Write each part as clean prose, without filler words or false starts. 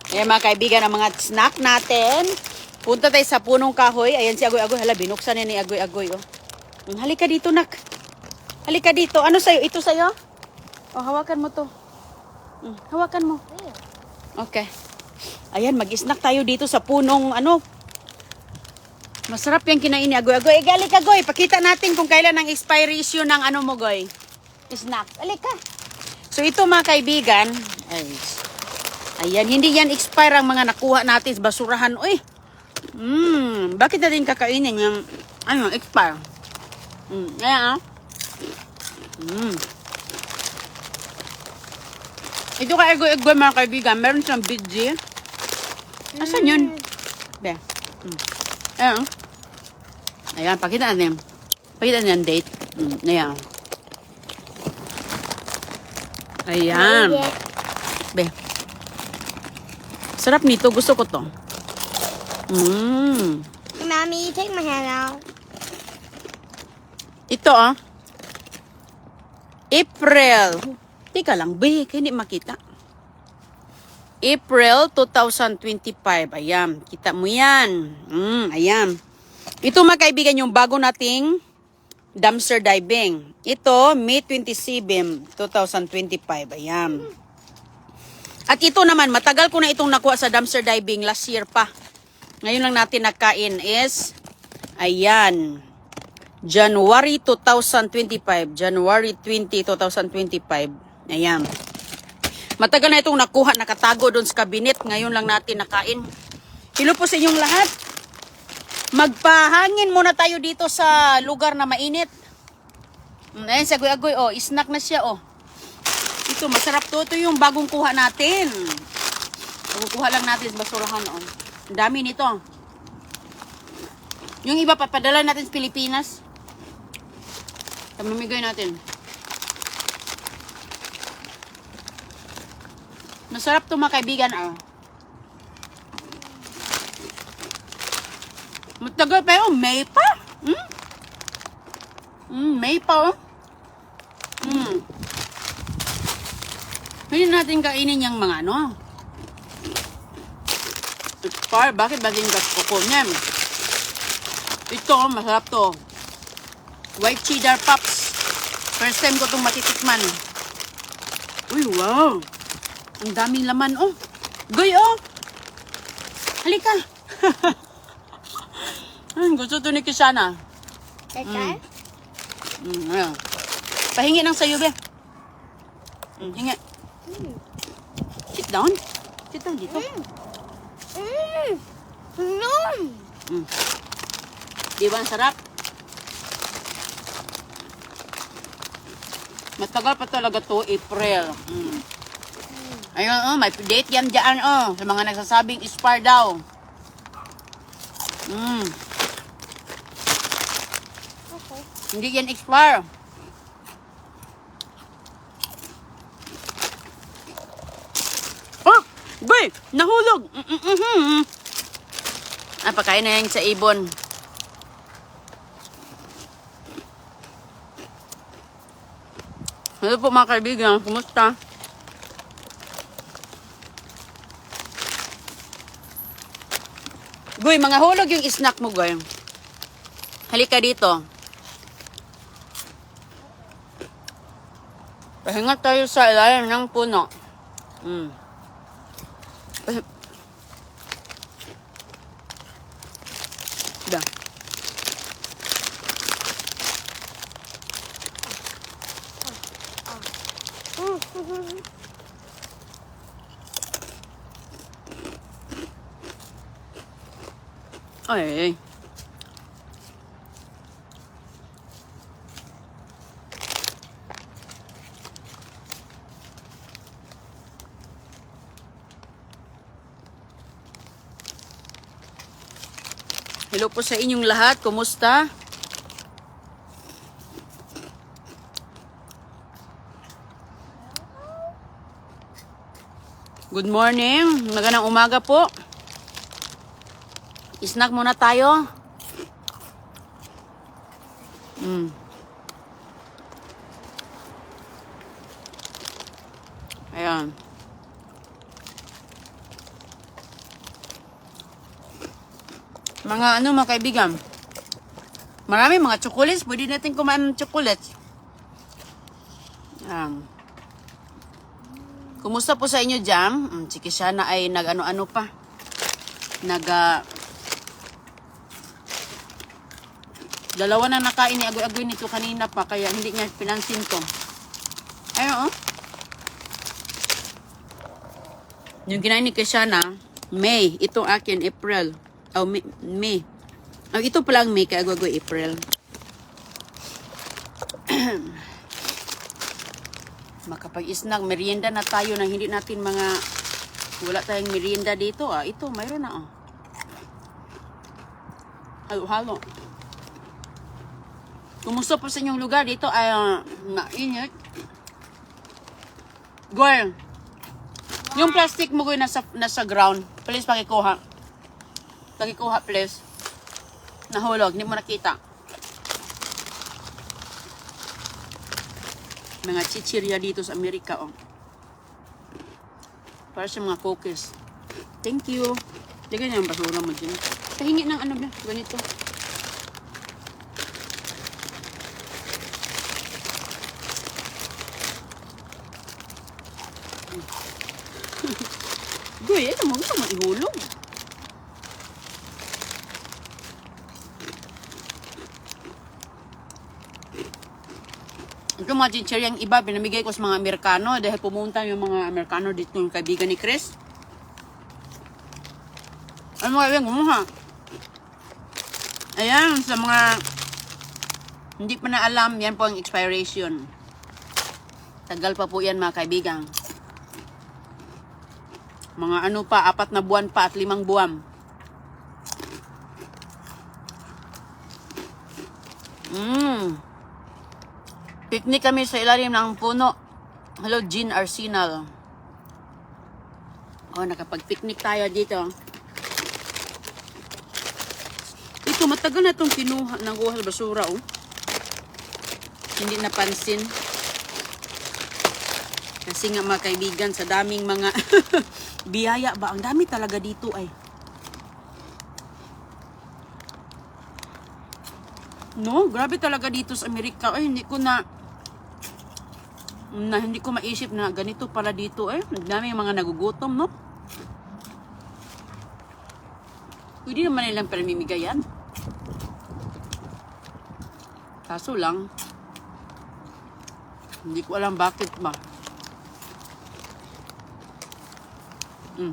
Ayan mga kaibigan, ang mga snack natin. Punta tayo sa punong kahoy. Ayan si Agoy-Agoy. Hala, binuksan niya ni Agoy-Agoy. Oh. Halika dito, nak. Halika dito. Ano sa'yo? Ito sa'yo? Oh, hawakan mo to. Hawakan mo. Okay. Ayan, mag-snack tayo dito sa punong, ano. Masarap yung kinain ni Agoy-Agoy. Halika, Agoy. Pakita natin kung kailan ang expiration ng ano mo, Goy. Snack. Halika. So, ito mga kaibigan. Ayan, hindi yan expire ang mga nakuha natin sa basurahan. Uy, bakit natin kakainin yung, ano, expire? Ayan, ah. Ito kay Agoy-Agoy mga kaibigan, meron siyang BG. Asan yun? Be. Ayan, ayan, pakita natin. Pakita natin yung date. Ayan. Ayan. Be. Sarap nito. Gusto ko to. Mommy, you take my hand out. Ito, ah. April. Teka lang, be. Hindi makita. April 2025. Ayan. Kita mo yan. Ayan. Ito, mga kaibigan, yung bago nating dumpster diving. Ito, May 27, 2025. Ayan. At ito naman, matagal ko na itong nakuha sa dumpster diving last year pa. Ngayon lang natin nakain is, ayan, January 2025. January 20, 2025. Ayan. Matagal na itong nakuha, nakatago doon sa kabinet. Ngayon lang natin nakain. Hello po sa inyong lahat. Magpahangin muna tayo dito sa lugar na mainit. Ayan, sa Agoy-Agoy, oh, snack na siya, oh. Ito, masarap to. Ito yung bagong kuha natin. Bagong kuha lang natin sa basurahan, oh. Ang dami nito. Yung iba, papadala natin sa Pilipinas. Mamimigay natin. Masarap to mga kaibigan, oh. Matagal pa yun. May pa. May pa, oh. Hindi natin kainin yung mga ano. Expire. Bakit ba din kukunin? Ito, masarap to. White cheddar pops. First time ko itong matitikman. Uy, wow. Ang daming laman, oh. Goy, oh. Halika. Gusto to ni Kisana. Okay. Ayan. Pahingi ng sayo, be. Hingi. Sit down. Sit down dito. No. Di ba ang sarap? Matagal pa talaga to, April. Ayun, oh, may date yan dyan, oh. Sa mga nagsasabing expire daw. Okay. Hindi yan expire. Oh, boy, nahulog. Pakain na yan sa ibon. Hello po mga kaibigan, kumusta? Goy, mga hulog yung snack mo, Goy. Halika dito. Pahinga tayo sa ilalim ng puno. Da. Ay. Hello po sa inyong lahat. Kumusta? Good morning. Magandang umaga po. Snack muna tayo. Ayan. Mga ano mga kaibigan. Marami mga chocolates. Pwede natin kumain ng chocolates. Kumusta po sa inyo dyan? Si Kishana ay nag-ano-ano pa. Dalawa na nakain ni Agoy-Agoy nito kanina pa. Kaya hindi niya pinansin to. Ayun oh. Yung kinain ni Kishana, May. Ito akin, April. Oh, May. Oh, ito palang May, kaya Agoy-Agoy, April. Makapag-isnag, merienda na tayo nang hindi natin wala tayong merienda dito. Ito, mayroon na. Halo-halo. Kumusta po sa inyong lugar dito? Ay, mainit. Goy, yung plastic mo, Goy, nasa ground. Please, pakikuha. Pakikuha, please. Nahulog, hindi mo nakita. Mga chichirya dito sa Amerika, oh. Para sa mga cookies. Thank you. Lagyan niya ang basura mo dyan. Pahingi ng ano ba? Ganito. Goy, ano mo? Gusto mo ihulog? Ito mga chichirya yung iba, pinamigay ko sa mga Amerikano dahil pumunta yung mga Amerikano dito yung kaibigan ni Chris. Ano mga kaibigan, kumuha. Ayan, sa mga hindi pa na alam, yan po ang expiration. Tagal pa po yan mga kaibigan. Mga ano pa, 4 na buwan pa at 5 buwan. Picnic kami sa ilalim ng puno. Hello, Jean Arsenal. Oh, nakapag-picnic tayo dito. Ito, matagal na itong kinuha ng guhal basura, oh. Hindi napansin. Kasi nga mga kaibigan, sa daming mga biyaya ba? Ang dami talaga dito ay. No, grabe talaga dito sa Amerika. Ay, hindi ko maisip na ganito pala dito eh. Nagdami yung mga nagugutom, no? Pwede naman nilang pamimigayan. Kaso lang, hindi ko alam bakit ba.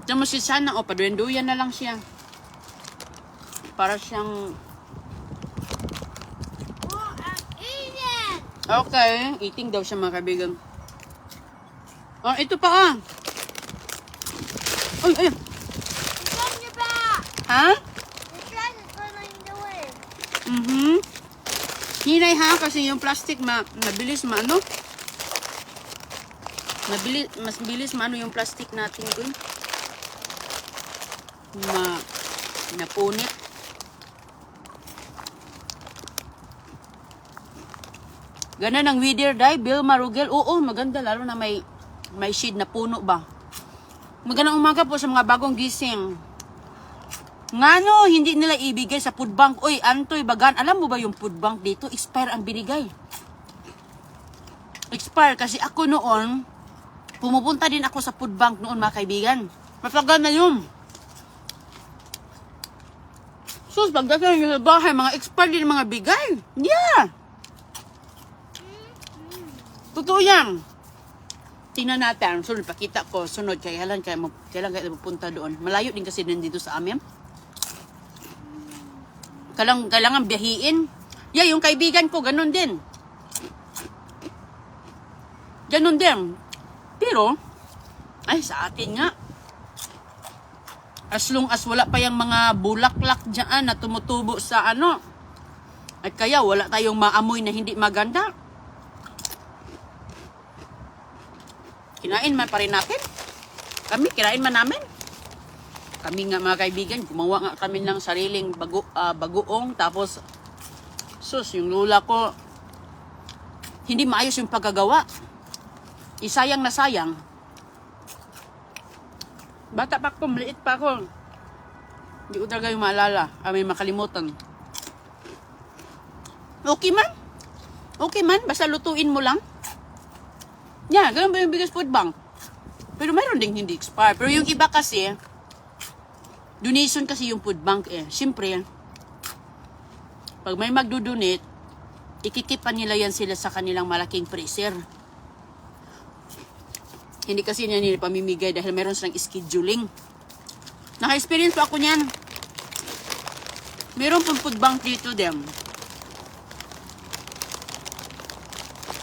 Tama si Sana, paduyan na lang siya. Para siyang... Okay, eating daw siya mga kaibigan. Oh, ito pa ah. Ay, ay. It's on your back. Ha? The trash is going the way. Hinay ha, kasi yung plastic mabilis maano. Mas bilis maano yung plastic natin ko. Napunit. Ganda ng weather day, Bill Marugel. Oo, maganda lalo na may shade na puno ba. Magandang umaga po sa mga bagong gising. Ngano, hindi nila ibigay sa food bank. Uy, Antoy, Bagan, alam mo ba yung food bank dito? Expire ang binigay. Expire kasi ako noon, pumupunta din ako sa food bank noon mga kaibigan. Matagal na yun. Sus, pagdating nyo sa bahay, mga expire din mga bigay. Yeah! Totoo yan. Tingnan natin. Sunod, pakita ko. Sunod, kailan kayo mapunta doon. Malayo din kasi nandito sa amin. Kailangan biyahiin. Yeah, yung kaibigan ko, ganun din. Ganun din. Pero, ay, sa atin nga. As long as wala pa yung mga bulaklak dyan na tumutubo sa ano. At kaya wala tayong maamoy na hindi maganda. Kinain man pa rin natin. Kami, kinain man namin. Kami nga mga kaibigan, gumawa nga kami ng sariling bagoong. Tapos, yung lula ko, hindi maayos yung paggagawa. Isayang na sayang. Bata pa ako, maliit pa ako. Hindi ko talaga yung maalala. May makalimutan. Okay man. Okay man. Basta lutuin mo lang. Yan, ganun ba yung biggest food bank? Pero mayroon ding hindi expire. Pero yung iba kasi, donation kasi yung food bank eh. Siyempre, pag may magdo-donate, ikikipan nila yan sila sa kanilang malaking freezer. Hindi kasi nila pamimigay dahil meron silang scheduling. Naka-experience pa ako niyan. Meron pong food bank dito dem.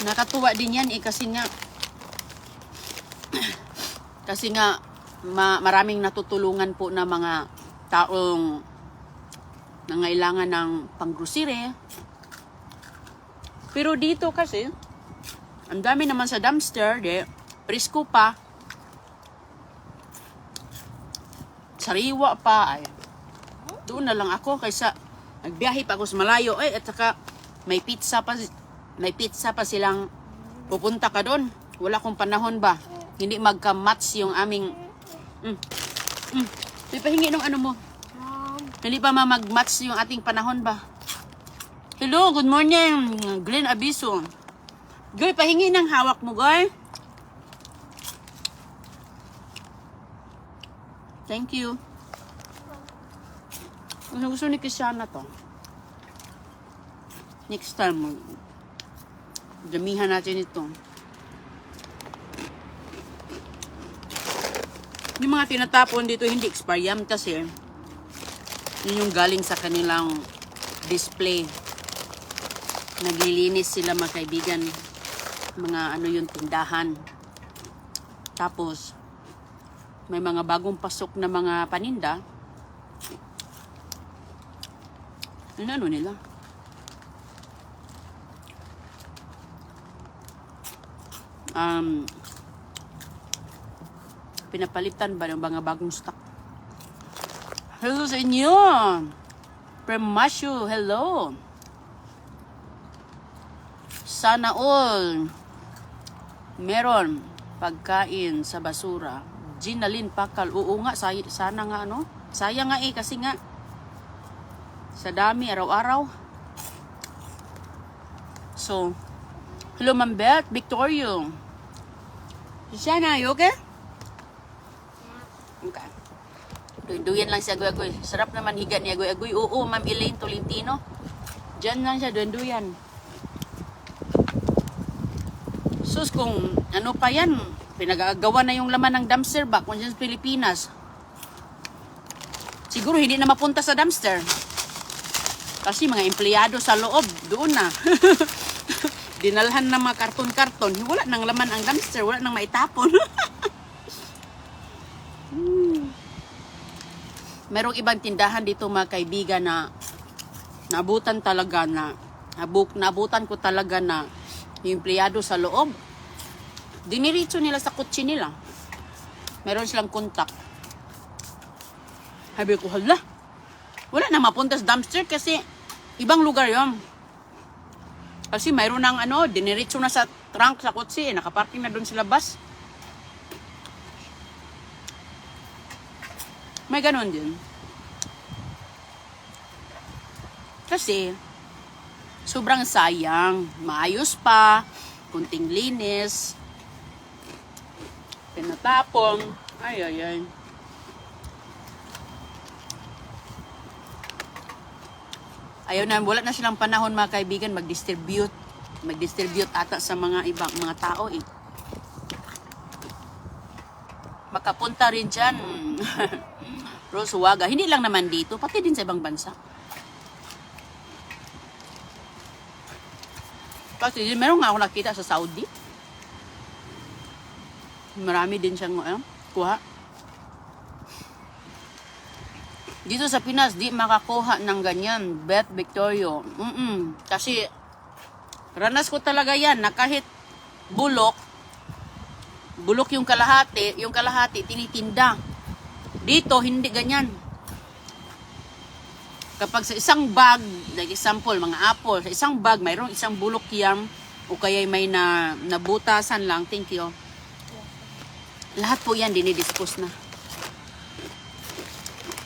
Nakatuwa din yan eh kasi nga maraming natutulungan po na mga taong nangailangan ng panggrocery. Pero dito kasi ang dami naman sa dumpster, presko pa. Sariwa pa ay. Doon na lang ako kaysa nagbiyahe pa ako sa malayo at saka may pizza pa silang pupunta ka doon. Wala akong panahon ba? Hindi magka-match yung aming Di pahingi ng ano mo. Hindi pa mag-match yung ating panahon ba? Hello, good morning. Glenn Abiso. Goy, pahingi ng hawak mo, Goy. Thank you. Ano gusto ni Kisiana to? Next time, damihan natin ito. Yung mga tinatapon dito hindi expire yan kasi yun yung galing sa kanilang display. Naglilinis sila mga kaibigan. Mga ano yung tindahan. Tapos, may mga bagong pasok na mga paninda. Ano nila? Pinapalitan ba ng mga bagong stock? Hello sa inyo! Premasyo, hello! Sana all meron pagkain sa basura. Ginalyn Pakal, oo nga, sana nga ano? Sayang nga eh, kasi nga sa dami, araw-araw. So, hello Ma'am Beth, Victorio. Sana, you okay? Okay. Duyan lang si Agoy-Agoy. Sarap naman higa ni Agoy-Agoy. Oo, Ma'am Elaine Tolentino. Diyan lang siya, duyan. Sus, kung ano pa yan, pinagagawa na yung laman ng dumpster ba kung dyan sa Pilipinas. Siguro hindi na mapunta sa dumpster. Kasi mga empleyado sa loob, doon na. Dinalhan ng mga karton-karton. Wala nang laman ang dumpster, wala nang maitapon. Merong ibang tindahan dito mga kaibigan na naabutan ko talaga na yung empleyado sa loob. Diniritso nila sa kutsi nila. Meron silang kontak. Sabi ko, hala, wala na mapunta sa dumpster kasi ibang lugar yun. Kasi mayroon ng diniritso na sa trunk sa kutsi, nakaparking na doon sila bus. May ganon din. Kasi, sobrang sayang. Maayos pa, kunting linis, pinatapon. Ay. Ayaw na, wala na silang panahon mga kaibigan mag-distribute ata sa mga ibang mga tao eh. Makapunta rin dyan. Rosuaga. Hindi lang naman dito, pati din sa ibang bansa. Kasi meron nga ako nakita sa Saudi. Marami din siyang kuha. Dito sa Pinas, di makakuha ng ganyan. Beth Victorio. Kasi, ranas ko talaga yan na kahit bulok yung kalahati tinitinda. Dito, hindi ganyan. Kapag sa isang bag, like example, mga apple, sa isang bag, mayroong isang bulok yan, o kaya may nabutasan lang, thank you. Lahat po yan, dinidispose na.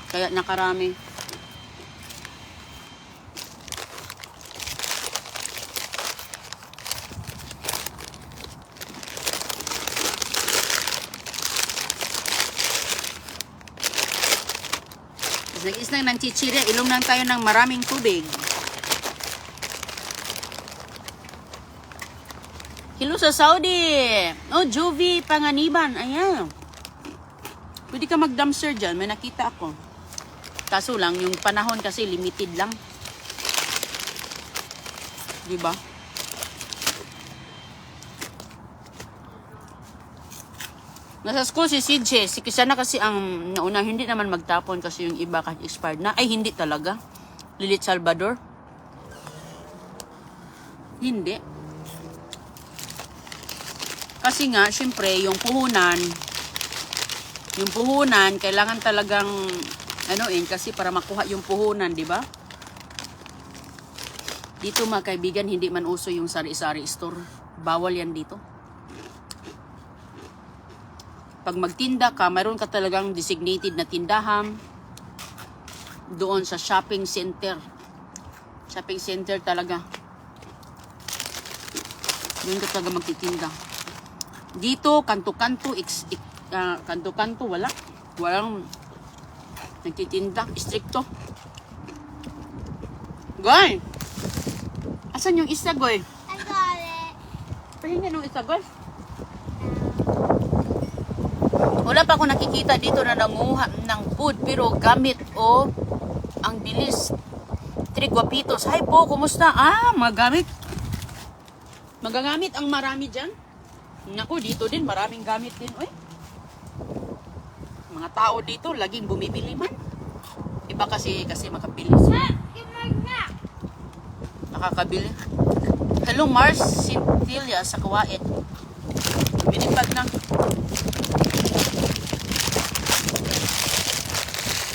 Kaya nakarami. Nag-is lang ng chichirya, ilong lang tayo ng maraming tubig. Hello sa Saudi! Oh, Jovi Panganiban. Ayan. Pwede ka mag-dumpster dyan. May nakita ako. Kaso lang, yung panahon kasi limited lang. Diba? Nasa school si CJ. Si Kisana kasi ang nauna, hindi naman magtapon kasi yung iba kahit expired na. Ay, hindi talaga. Lilith Salvador. Hindi. Kasi nga, syempre, yung puhunan, kailangan talagang, kasi para makuha yung puhunan, di ba? Dito mga kaibigan, hindi man uso yung sari-sari store. Bawal yan dito. Pag magtinda ka, mayroon ka talagang designated na tindahan doon sa shopping center. Shopping center talaga. Doon ka talaga magtitinda. Dito, kanto-kanto, kanto-kanto, wala. Walang nagtitinda. Istrikto. Goy! Asan yung isa, Goy? I got it. Pahinga nung isa, Goy. Wala pa ako nakikita dito na nanguha ng food, pero gamit ang bilis. Triguapitos. Hi po, kumusta? Magamit. Magagamit ang marami dyan. Naku, dito din, maraming gamit din. Uy. Mga tao dito, laging bumibili man. Iba kasi makabilis. Give my nap. Nakakabili. Hello, Mars Cynthia sa Kuwait. Binipag na.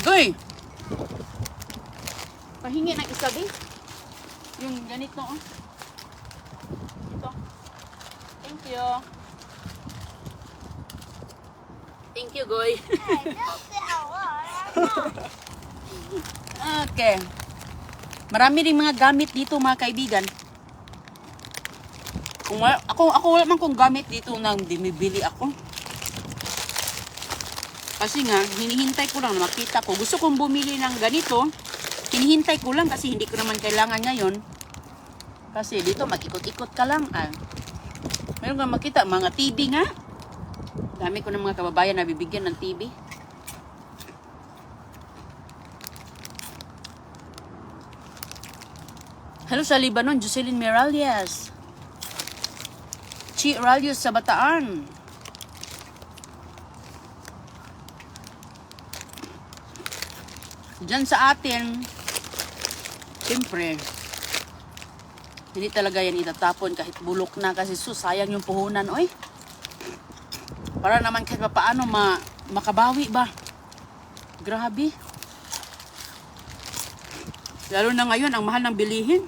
Goy! Pahingi ng isa, Goy. Yung ganito, oh. Ito. Thank you. Thank you, Goy. Hey, don't sit out loud. Okay. Marami rin mga gamit dito, mga kaibigan. Ako wala man kung gamit dito nang bumibili ako. Kasi nga, hinihintay ko lang na makita ko. Gusto kong bumili ng ganito. Hinihintay ko lang kasi hindi ko naman kailangan ngayon. Kasi dito mag-ikot-ikot ka lang. Meron kang makita, mga TV nga. Dami ko ng mga kababayan na bibigyan ng TV. Hello sa Lebanon, Jocelyn Miralles. Chi Ralios sa Bataan. Diyan sa atin, siyempre, hindi talaga yan itatapon kahit bulok na kasi sayang yung puhunan, oy. Para naman kahit paano makabawi ba. Grabe. Lalo na ngayon, ang mahal ng bilihin.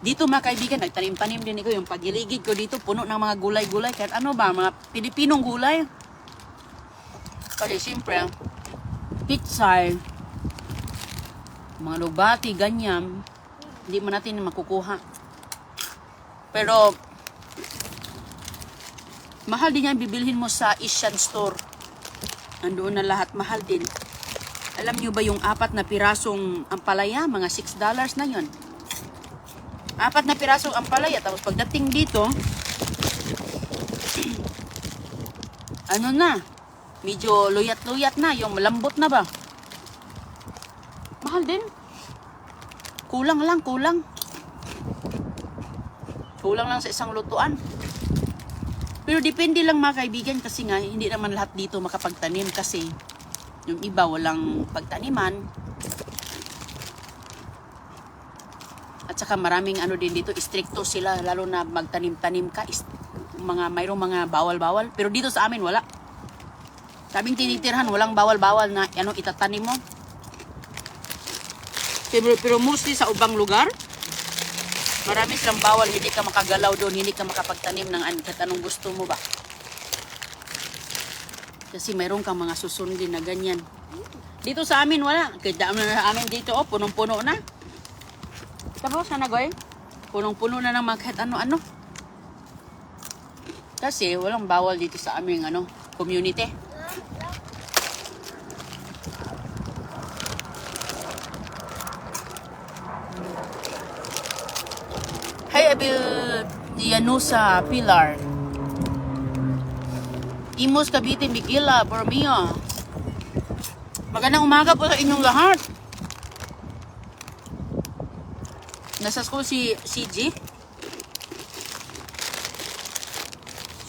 Dito mga kaibigan, nagtanim-tanim din ko yung pagiligid ko dito, puno ng mga gulay-gulay. Kahit ano ba, mga Pilipinong gulay. Kasi siyempre, pitsay, mga lubati, ganyan, hindi mo natin makukuha. Pero, mahal din yan bibilhin mo sa Asian store. Andoon na lahat, mahal din. Alam nyo ba yung 4 na pirasong ampalaya? Mga $6 na yon. 4 na pirasong ampalaya. Tapos pagdating dito, ano na, medyo luyat-luyat na, yung malambot na ba? Mahal din. Kulang lang. Kulang lang sa isang lutuan. Pero depende lang mga kaibigan kasi nga hindi naman lahat dito makapagtanim kasi yung iba walang pagtaniman. At saka maraming ano din dito, stricto sila lalo na magtanim-tanim ka. Mayroong mga bawal-bawal. Pero dito sa amin wala. Sabing tinitirhan, walang bawal-bawal na itatanim mo. Pero mostly sa ubang lugar, marami silang bawal, hindi ka makagalaw doon, hindi ka makapagtanim ng anong gusto mo ba. Kasi mayroon kang mga susundin na ganyan. Dito sa amin wala. Kita na sa amin dito, oh, punong-puno na. Tapos, sana goy? Punong-puno na ng mga kahit ano-ano. Kasi walang bawal dito sa aming community. Hey, Abil Dianusa Pilar. Imos Cavite Miguela Bormio. Magandang umaga po sa inyong lahat. Nasa school si CG.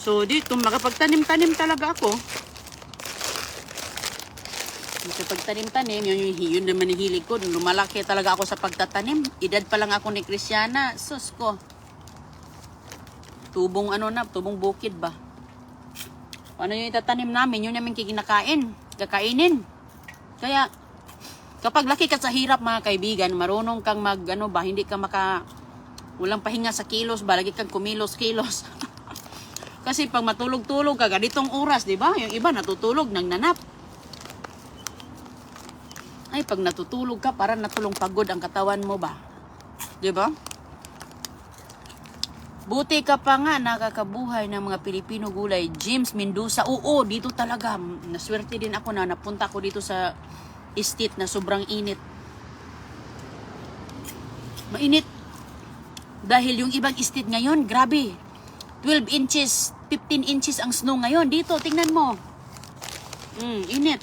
So dito makapagtanim-tanim talaga ako. Makapagtanim-tanim, yun naman ang hilig ko. Lumalaki talaga ako sa pagtatanim. Edad pa lang ako ni Cristiana. Sus ko. Tubong tubong bukid ba? Ano yung itatanim namin, yun namin kakainin. Kaya, kapag laki ka sa hirap mga kaibigan, marunong kang hindi ka walang pahinga sa kilos ba, lagi kang kumilos-kilos. Kasi pag matulog-tulog ka, ganitong oras, di ba? Yung iba natutulog, nangnanap. Ay, pag natutulog ka, parang natulong pagod ang katawan mo ba? Di ba? Buti ka pa nga nakakabuhay ng mga Pilipino gulay. James Mendoza. Oo, dito talaga. Naswerte din ako na napunta ko dito sa estate na sobrang init. Mainit. Dahil yung ibang estate ngayon, grabe. 12 inches, 15 inches ang snow ngayon. Dito, tingnan mo. Init.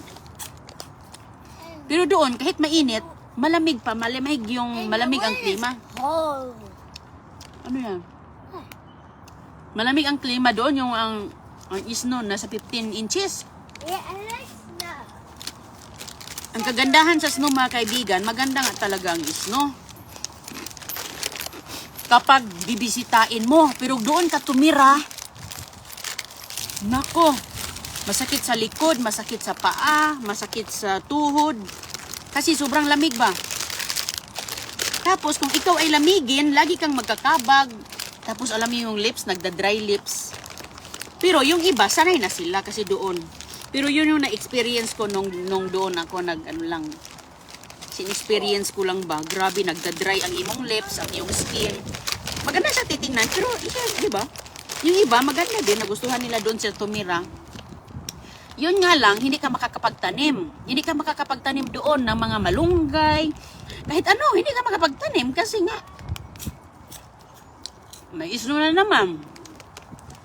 Pero doon, kahit mainit, malamig ang klima. Oh. Ano yan? Malamig ang klima doon, yung ang snow nasa 15 inches. Yeah, I like snow. Ang kagandahan sa snow mga kaibigan, maganda nga talaga ang snow. Kapag bibisitain mo, pero doon ka tumira, nako, masakit sa likod, masakit sa paa, masakit sa tuhod, kasi sobrang lamig ba? Tapos kung ikaw ay lamigin, lagi kang magkakabag, tapos alam mo yung lips, nagda-dry lips. Pero yung iba, sanay na sila kasi doon. Pero yun yung na-experience ko nung doon ako sin-experience ko lang ba, grabe, nagda-dry ang imong lips, ang iyong skin. Maganda siya titingnan, pero di ba? Yung iba, maganda din, nagustuhan nila doon sa tumira. Yun nga lang, hindi ka makakapagtanim. Hindi ka makakapagtanim doon ng mga malunggay. Kahit ano, hindi ka makapagtanim kasi nga, may snow na naman.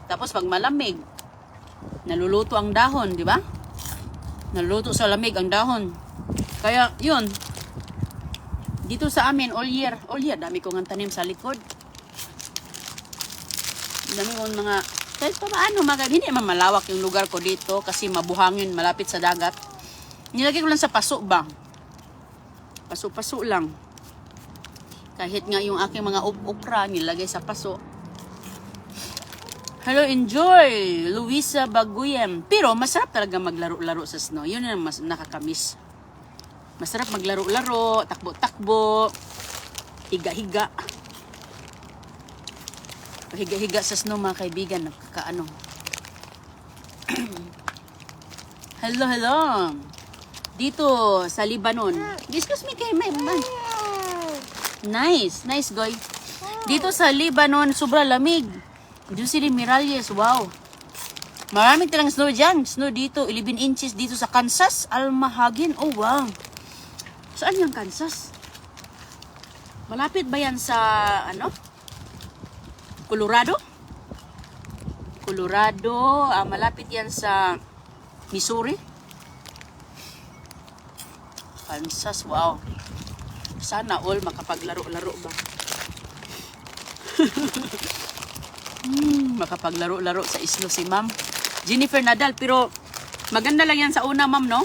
Tapos pag malamig, naluluto ang dahon, di ba? Naluluto sa lamig ang dahon. Kaya, yun. Dito sa amin, all year, dami kong tanim sa likod. Dami kong mga, kahit pa paano, hindi naman malawak yung lugar ko dito kasi mabuhangin, malapit sa dagat. Nilagay ko lang sa paso ba? Paso-paso lang. Kahit nga yung aking mga okra, nilagay sa paso. Hello, enjoy! Luisa Baguyem. Pero masarap talaga maglaro-laro sa snow. Yun ang mas nakakamiss. Masarap maglaro-laro, takbo-takbo, higa-higa. Higa-higa sa snow mga kaibigan. Nakakaano. Hello. Dito sa Lebanon. Excuse me kay my man. Nice, Goy. Dito sa Lebanon, sobrang lamig. Jocelyn Miralles, wow. Maraming talang snow dyan. Snow dito, 11 inches dito sa Kansas, Almahagin. Oh, wow. Saan yung Kansas? Malapit ba yan sa, Colorado? Malapit yan sa Missouri. Kansas, wow. Sana all makapaglaro-laro ba? Makapaglaro-laro sa islo si Ma'am Jennifer Nadal. Pero maganda lang yan sa una, Ma'am, no?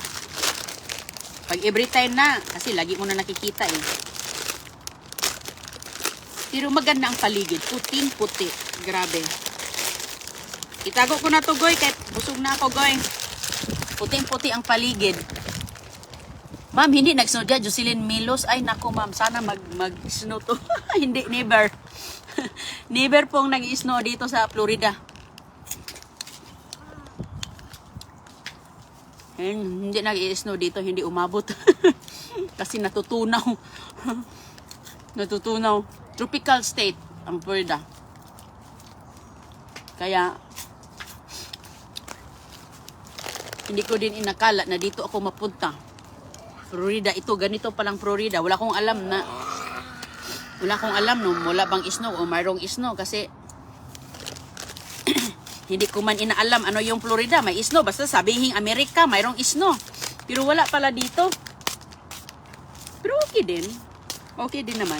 Pag every time na, kasi lagi mo na nakikita eh. Pero maganda ang paligid. Puting-puti. Grabe. Itago ko na to, Goy, kahit busog na ako, Goy. Puting-puti ang paligid. Ma'am, hindi nag-snow dyan. Jocelyn Milos. Ay, nako, ma'am. Sana mag-snow to. Hindi, never. Never pong nag-snow dito sa Florida. And hindi nag-i-snow dito, hindi umabot. Kasi natutunaw. Natutunaw. Tropical state ang Florida. Kaya, hindi ko din inakala na dito ako mapunta. Florida, ito, ganito palang Florida. Wala akong alam no, wala bang snow o mayroong snow kasi hindi ko man inaalam ano yung Florida, may snow. Basta sabihin Amerika, mayroong snow. Pero wala pala dito. Pero okay din. Okay din naman.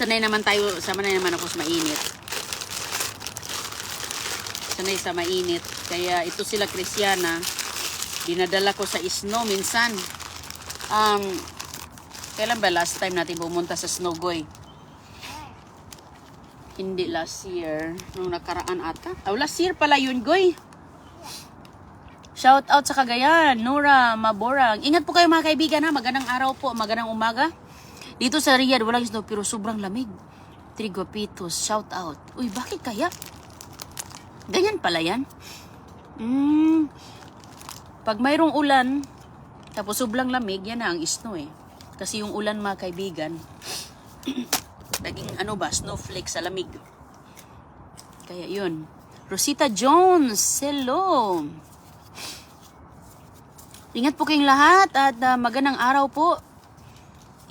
Sanay naman ako sa mainit. Sanay sa mainit. Kaya ito sila Kristiana. Dinadala ko sa snow minsan. Kailan ba last time natin pumunta sa Snowgoy? Hindi last year. Nung nakaraan ata. Last year pala yun, Goy. Shout out sa Cagayan, Nora Maborang. Ingat po kayo mga kaibigan ha. Magandang araw po, magandang umaga. Dito sa Riyadh, walang snow pero sobrang lamig. Trigopitos, shout out. Uy, bakit kaya? Ganyan pala yan. Pag mayroong ulan, tapos sobrang lamig, yan na ang snow eh. Kasi yung ulan mga kaibigan, naging snowflake sa lamig. Kaya yun. Rosita Jones, hello. Ingat po kayong lahat at magandang araw po.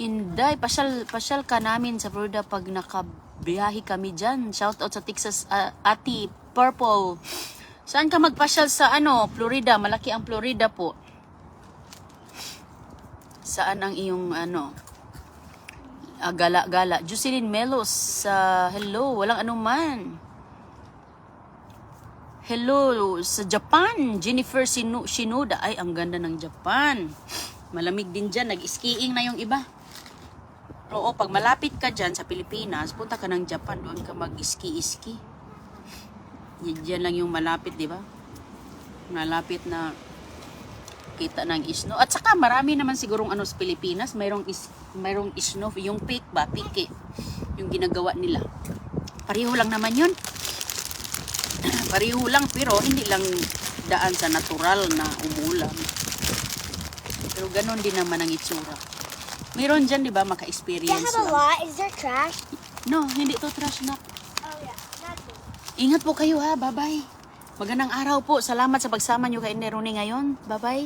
Inday, pasyal ka namin sa Florida pag nakabiyahe kami dyan. Shout out sa Texas, Ati Purple. Saan ka magpasyal sa Florida? Malaki ang Florida po. Saan ang iyong gala-gala? Jocelyn Melos, hello, walang anuman. Hello, sa Japan, Jennifer Shinoda. Ay, ang ganda ng Japan. Malamig din dyan, nag-skiing na yung iba. Oo, pag malapit ka dyan sa Pilipinas, punta ka ng Japan, doon ka mag-ski-ski. Yan lang yung malapit, di ba? Malapit na kita ng snow. At saka marami naman sigurong sa Pilipinas, mayroong snow, yung pike, yung ginagawa nila. Pareho lang naman yun. Pareho lang, pero hindi lang daan sa natural na umulan. Pero ganun din naman ang itsura. Meron dyan, di ba, They maka-experience have a lang. lot. Is there trash? No, hindi to trash na. Oh yeah, that's it. Ingat po kayo ha, bye-bye. Magandang araw po. Salamat sa pagsama nyo kay Nerone ngayon. Bye-bye.